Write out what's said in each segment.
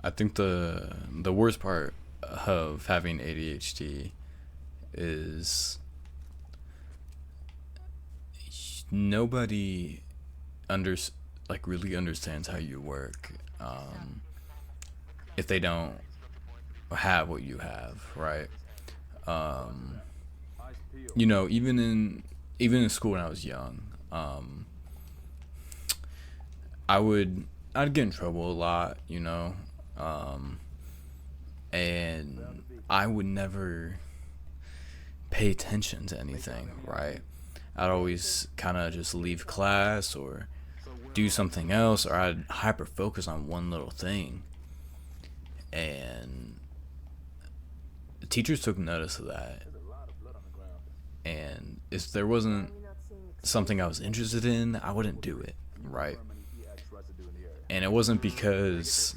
I think the worst part of having ADHD is nobody under like really understands how you work, if they don't have what you have, right? Um, even in school when I was young, I would I'd get in trouble a lot, um, and I would never pay attention to anything, right? I'd always kind of just leave class or do something else, or I'd hyper focus on one little thing. And the teachers took notice of that. And if there wasn't something I was interested in, I wouldn't do it, right? And it wasn't because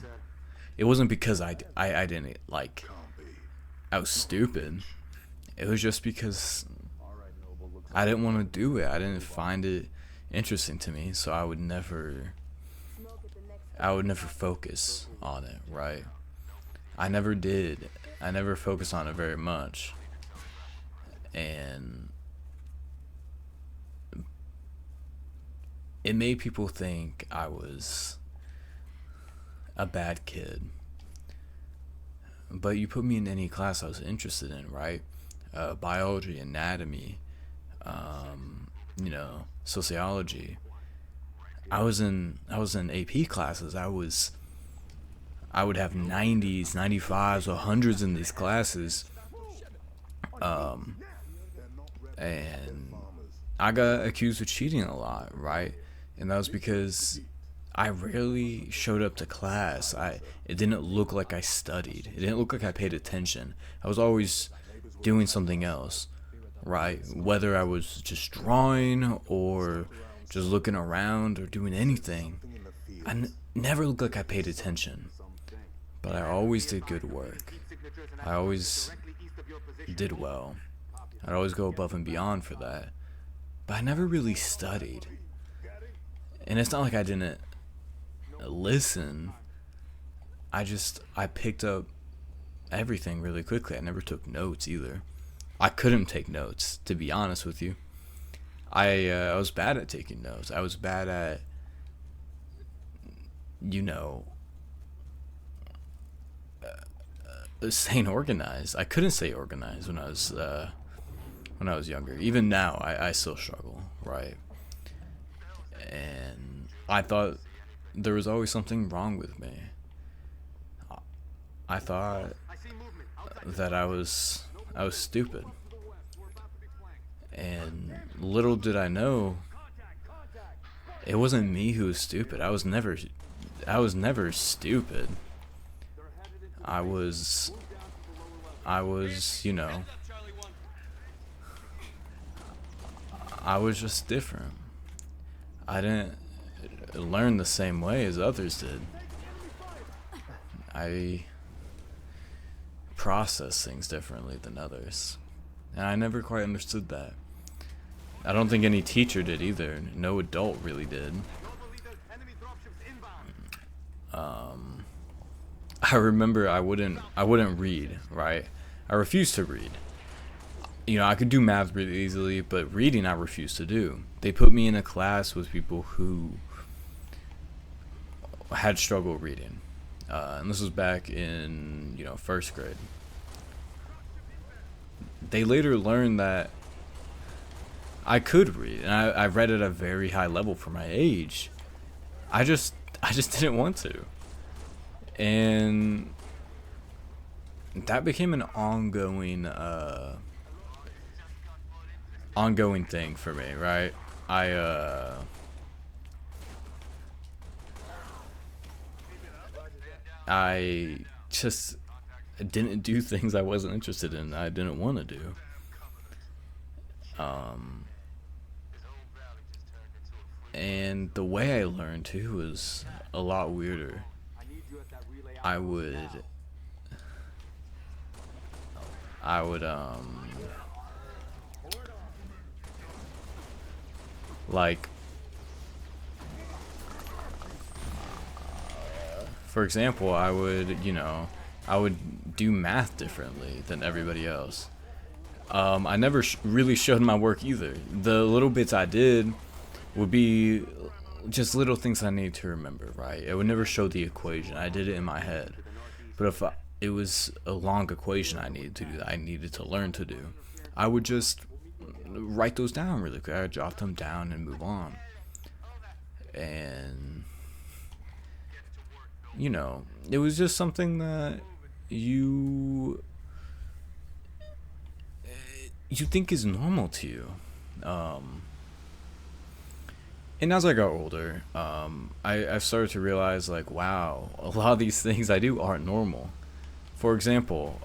I didn't like I was stupid. It was just because I didn't want to do it. I didn't find it interesting to me, so I would never focus on it, right? I never did. I never focused on it very much. And it made people think I was a bad kid. But you put me in any class I was interested in, right? Biology, anatomy, sociology. I was in AP classes. I would have 90s, 95s, or hundreds in these classes. Um, and I got accused of cheating a lot, right? And that was because I rarely showed up to class. It didn't look like I studied. It didn't look like I paid attention. I was always doing something else, right? Whether I was just drawing or just looking around or doing anything, never looked like I paid attention. But I always did good work. I always did well. I'd always go above and beyond for that. But I never really studied. And it's not like I didn't listen. I picked up everything really quickly. I never took notes either. I couldn't take notes, to be honest with you. I was bad at taking notes. I was bad at, you know, staying organized. I couldn't stay organized when I was younger. Even now, I still struggle, right? And I thought there was always something wrong with me. I thought that I was stupid. And little did I know, it wasn't me who was stupid. I was never stupid. I was, I was just different. I didn't learn the same way as others did. I process things differently than others. And I never quite understood that. I don't think any teacher did either. No adult really did. I remember I wouldn't read, right? I refused to read. I could do math really easily, but reading I refused to do. They put me in a class with people who had struggle reading. And this was back in, first grade. They later learned that I could read, and I read at a very high level for my age. I just didn't want to. And that became an ongoing thing for me, right? I just didn't do things I wasn't interested in. I didn't want to do. And the way I learned too was a lot weirder. I would like for example, I would do math differently than everybody else. I never really showed my work either. The little bits I did would be just little things I need to remember, right? I would never show the equation. I did it in my head. But if it was a long equation I needed to do that I needed to learn to do, I would just write those down really quick. I would jot them down and move on. And it was just something that you think is normal to you. And as I got older, I started to realize, like, wow, a lot of these things I do aren't normal. For example,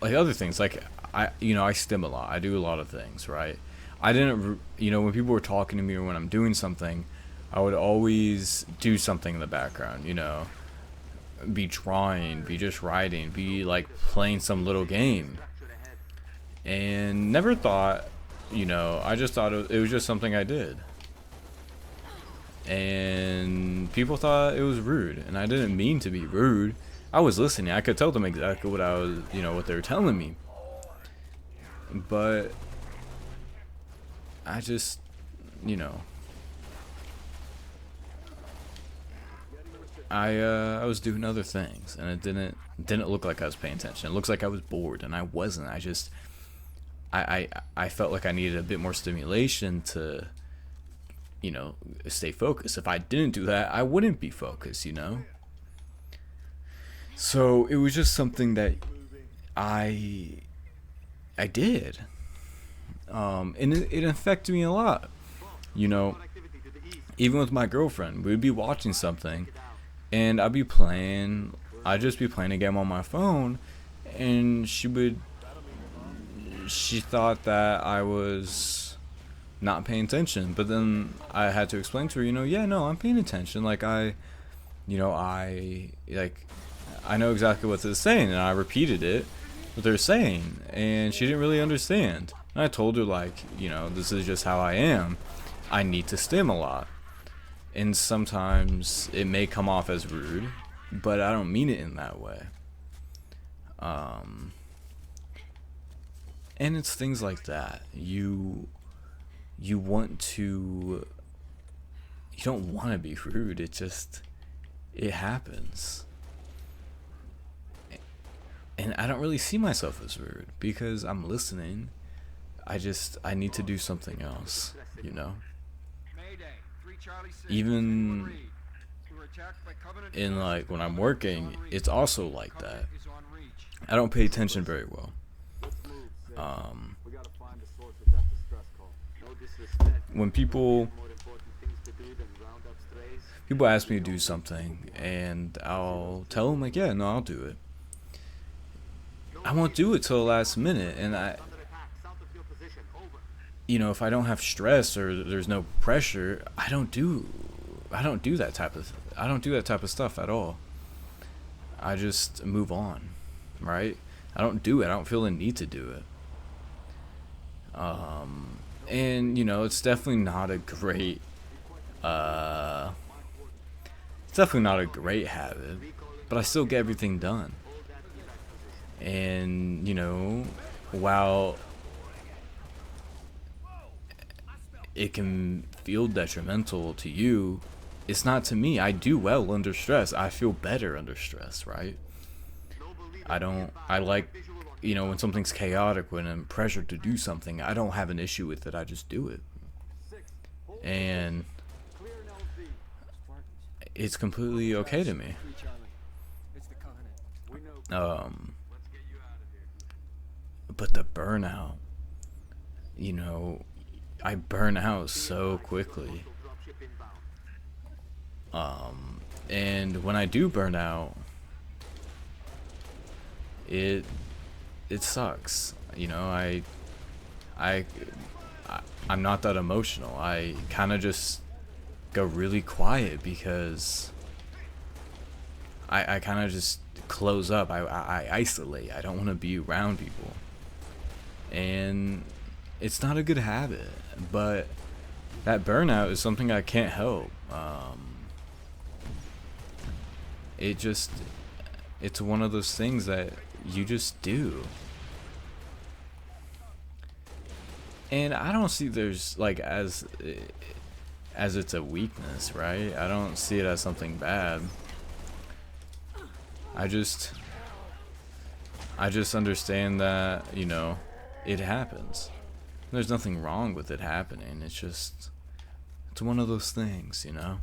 like other things, like I stim a lot. I do a lot of things, right? I didn't, when people were talking to me or when I'm doing something, I would always do something in the background, be drawing, be just writing, be like playing some little game. And never thought, I just thought it was just something I did. And people thought it was rude, and I didn't mean to be rude. I was listening. I could tell them exactly what I was, what they were telling me. But I just, I was doing other things, and it didn't look like I was paying attention. It looks like I was bored, and I wasn't. I felt like I needed a bit more stimulation to stay focused. If I didn't do that, I wouldn't be focused, So it was just something that I did. And it affected me a lot. Even with my girlfriend, we'd be watching something and I'd just be playing a game on my phone, and she thought that I was not paying attention. But then I had to explain to her, yeah, no, I'm paying attention. Like I know exactly what they're saying, and I repeated it, what they're saying, and she didn't really understand. And I told her, like, this is just how I am. I need to stim a lot. And sometimes it may come off as rude, but I don't mean it in that way. And it's things like that. You don't want to be rude. It happens. And I don't really see myself as rude because I'm listening. I need to do something else, Even in, like, when I'm working, it's also like that. I don't pay attention very well. When people ask me to do something, and I'll tell them, like, yeah, no, I'll do it. I won't do it till the last minute, and if I don't have stress or there's no pressure, I don't do that type of stuff at all. I just move on, right? I don't do it. I don't feel the need to do it. And it's definitely not a great habit, but I still get everything done. And while it can feel detrimental to you, it's not to me. I do well under stress. I feel better under stress, right? I like, when something's chaotic, when I'm pressured to do something, I don't have an issue with it. I just do it. And it's completely okay to me. But the burnout, I burn out so quickly. And when I do burn out, it sucks. I'm not that emotional. I kind of just go really quiet because I kind of just close up. I isolate. I don't want to be around people. And it's not a good habit, but that burnout is something I can't help. it just, it's one of those things that you just do. And I don't see there's like as it's a weakness, right? I don't see it as something bad. I just understand that, you know, it happens. There's nothing wrong with it happening. It's just, it's one of those things, you know?